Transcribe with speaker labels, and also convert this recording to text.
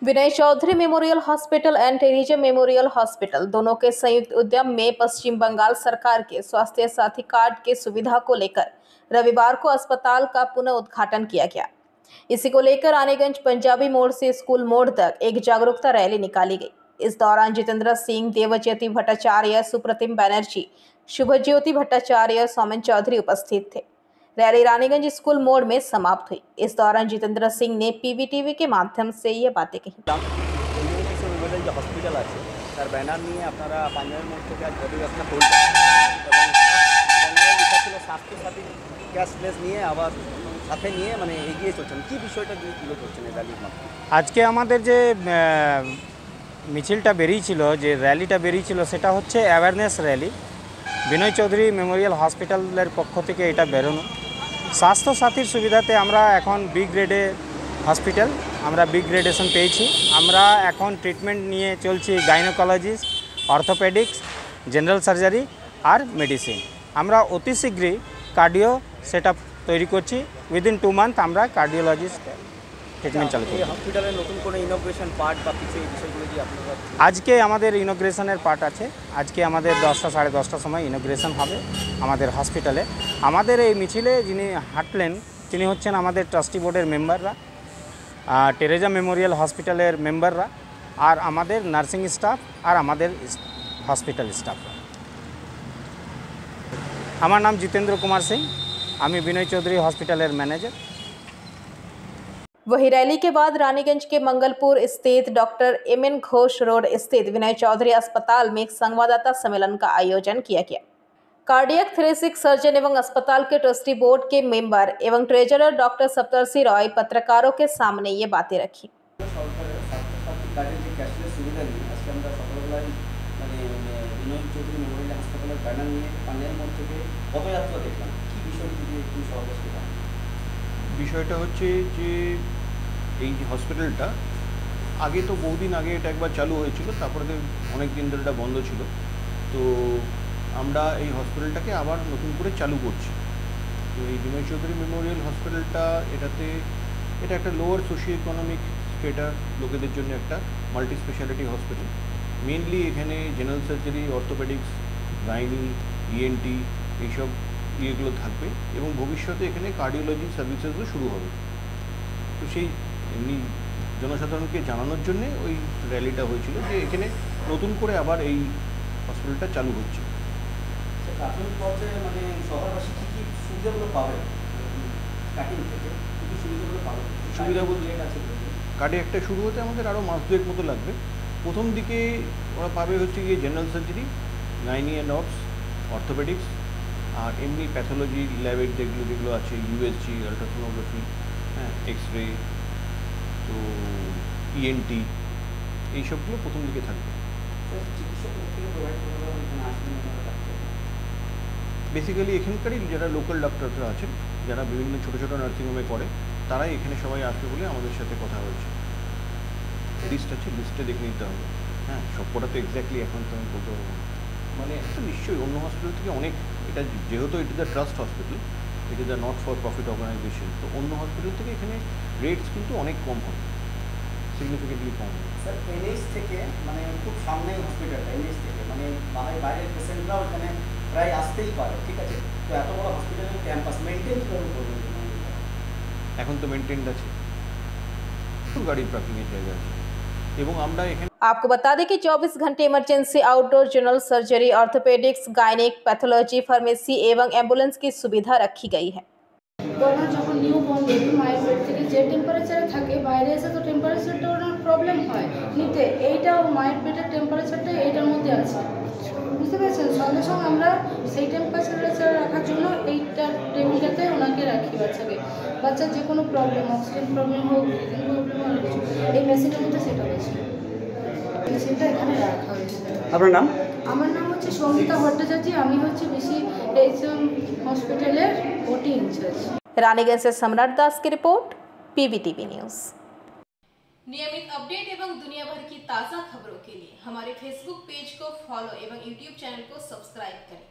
Speaker 1: Vinay Chaudhary memorial hospital and Teresa memorial hospital दोनों के संयुक्त उद्यम में पश्चिम बंगाल सरकार के स्वास्थ्य साथी कार्ड के सुविधा को लेकर रविवार को अस्पताल का पुनः उद्घाटन किया गया। इसी को लेकर रानीगंज पंजाबी मोड़ से स्कूल मोड़ तक एक जागरूकता रैली निकाली गई। इस दौरान जितेंद्र सिंह, देवज्योति भट्टाचार्य, सुप्रतिम बनर्जी, शुभज्योति भट्टाचार्य, सौमन चौधरी उपस्थित थे। रैली रानीगंज स्कूल मोड़ में समाप्त हुई। इस दौरान जितेंद्र सिंह ने पीवीटीवी के माध्यम से ये बातें कही।
Speaker 2: हॉस्पिटल আছে তার ব্যানার নিয়ে আপনারা পাঞ্জাবের মোড় থেকে আজ পদযাত্রা ছিল স্বাস্থ্য সাথী ক্যাশলেস নিয়ে আবার সাথে নিয়ে মানে এগিয়ে চলছেন কি বিষয়টা দিয়ে তুলে ধরছেন এই র্যালির মাধ্যমে?
Speaker 3: আজকে আমাদের যে মিছিলটা বেরিয়েছিল, যে র্যালিটা বেরিয়েছিল সেটা হচ্ছে অ্যাওয়ারনেস র্যালি। বিনয় চৌধুরী মেমোরিয়াল হসপিটালের পক্ষ থেকে এটা বেরোনো। স্বাস্থ্য সাথীর সুবিধাতে আমরা এখন বি গ্রেডে হসপিটাল, আমরা বি গ্রেডেশন পেয়েছি। আমরা এখন ট্রিটমেন্ট নিয়ে চলছি গাইনোকোলজিস্ট, অর্থোপেডিক্স, জেনারেল সার্জারি আর মেডিসিন। আমরা অতি শীঘ্রই কার্ডিও সেট আপ তৈরি করছি। উইদিন 2 মান্থ আমরা কার্ডিওলজিস্ট ট্রিটমেন্ট চালু করব।
Speaker 2: হসপিটালের নতুন কোনো ইনোগ্রেশন পার্ট বা কিছু এই বিষয়গুলো কি আপনারা?
Speaker 3: আজকে আমাদের ইনোগ্রেশনের পার্ট আছে। আজকে আমাদের 10টা সাড়ে 10টার সময় ইনোগ্রেশন হবে আমাদের হসপিটালে। আমাদের এই মিছিলে যিনি হাঁটলেন তিনি হচ্ছেন আমাদের ট্রাস্টি বোর্ডের মেম্বাররা, টেরেজা মেমোরিয়াল হসপিটালের মেম্বাররা, আর আমাদের নার্সিং স্টাফ আর আমাদের হসপিটাল স্টাফ। আমার নাম जितेंद्र कुमार सिंह, আমি বিনয় চৌধুরী হসপিটালের ম্যানেজার।
Speaker 1: वही रैली के बाद रानीगंज के मंगलपुर स्थित डॉक्टर एमएन घोष रोड स्थित विनय चौधरी अस्पताल में एक संवाददाता सम्मेलन का आयोजन किया गया। कार्डियक थोरेसिक सर्जन एवं अस्पताल के ट्रस्टी बोर्ड के मेंबर एवं ट्रेजरर डॉक्टर सप्तर्षि रॉय पत्रकारों के सामने ये बातें रखी।
Speaker 4: বিষয়টা হচ্ছে যে এই হসপিটালটা আগে তো বহুদিন আগে এটা একবার চালু হয়েছিল, তারপরে অনেক দিন ধরে এটা বন্ধ ছিল। তো আমরা এই হসপিটালটাকে আবার নতুন করে চালু করছি। তো এই বিনয় চৌধুরী মেমোরিয়াল হসপিটালটা এটা একটা লোয়ার সোশিও ইকোনমিক স্টেটার লোকেদের জন্য একটা মাল্টি স্পেশালিটি হসপিটাল। মেনলি এখানে general surgery, orthopaedics, gynae, ENT এইসব ইয়েগুলো থাকবে এবং ভবিষ্যতে এখানে কার্ডিওলজি সার্ভিসেসও শুরু হবে। তো সেই এমনি জনসাধারণকে জানানোর জন্যে ওই র্যালিটা হয়েছিল যে এখানে নতুন করে আবার এই হসপিটালটা চালু হচ্ছে।
Speaker 2: প্রাথমিক পর্যায়ে মানে শহরবাসী কী কী সুবিধাগুলো পাবে স্টার্টিং থেকে, কী কী সুবিধাগুলো পাবে?
Speaker 4: সুবিধা বলতে কার্ডিয়াকটা শুরু হতে আমাদের আরও মাস 2 মতো লাগবে। প্রথম দিকে ওরা পাবে হচ্ছে গিয়ে general surgery, gynae and obs, orthopaedics আর এমনি প্যাথোলজি ল্যাবের যেগুলো আছে, ইউএসজি, আলট্রাসোনোগ্রাফি, হ্যাঁ, এক্স-রে, তো ইএনটি, এইসবগুলো প্রথম দিকে থাকবে। বেসিক্যালি এখানকারই যারা লোকাল ডাক্তাররা আছেন, যারা বিভিন্ন ছোটো ছোটো নার্সিংহোমে করে, তারাই এখানে সবাই আসবে বলে আমাদের সাথে কথা হয়েছে। লিস্ট আছে, লিস্টে দেখে নিতে হবে। হ্যাঁ, সবকটা তো এক্স্যাক্টলি এখন তো আমি বলতে পারবো না। মানে নিশ্চয়ই অন্য হসপিটাল থেকে অনেক, এটা যেহেতু it is the trust hospital, it is the not for profit organisation, তো অন্য হসপিটাল থেকে এখানে রেটস কিন্তু অনেক কম হবে, সিগনিফিকেন্টলি কম হবে।
Speaker 2: স্যার, এনএইচ থেকে মানে খুব সামনে হসপিটালটা, এনএইচ থেকে মানে বাইরের পেশেন্টরাও এখানে প্রায় আসতেই পারে, ঠিক আছে? তো এত বড় হসপিটালের ক্যাম্পাস মেনটেন কীভাবে করবেন?
Speaker 4: এখন তো মেনটেন্ড আছে, গাড়ির পার্কিংয়ের জায়গা আছে এবং আমরা এখানে।
Speaker 1: आपको बता दें कि 24 घंटे emergency, outdoor, general surgery, orthopaedics, gynaec, pathology, pharmacy एवं एम्बुलेंस की सुविधा रखी गई है।
Speaker 5: যখন নিউ বর্ন বেবি মায়ের পেট থেকে যে টেম্পারেচারে থাকে, বাইরে এসে তো টেম্পারেচারটা ওনার প্রবলেম হয় নিতে। এইটাও মায়ের পেটের টেম্পারেচারটা এইটার মধ্যে আছে, বুঝতে পেরেছেন? সঙ্গে সঙ্গে আমরা সেই টেম্পারেচার রাখার জন্য এইটা টেবিলটাতে ওনাকে রাখি বাচ্চাকে। বাচ্চার যে কোনো প্রবলেম, অক্সিজেন প্রবলেম হোক, ব্রিদিং প্রবলেম হোক, এই মেশিনের মধ্যে সেটা হয়েছে, মেশিনটা এখানে রাখা হয়েছে।
Speaker 2: আপনার নাম?
Speaker 5: আমার নাম হচ্ছে সঙ্গীতা ভট্টাচার্য, আমি হচ্ছে BCHM हॉस्पिटलेर ओटी इंचार्ज।
Speaker 1: रानीगंज से सम्राट दास की रिपोर्ट, PVTV न्यूज। नियमित अपडेट एवं दुनिया भर की ताज़ा खबरों के लिए हमारे फेसबुक पेज को फॉलो एवं यूट्यूब चैनल को सब्सक्राइब करें।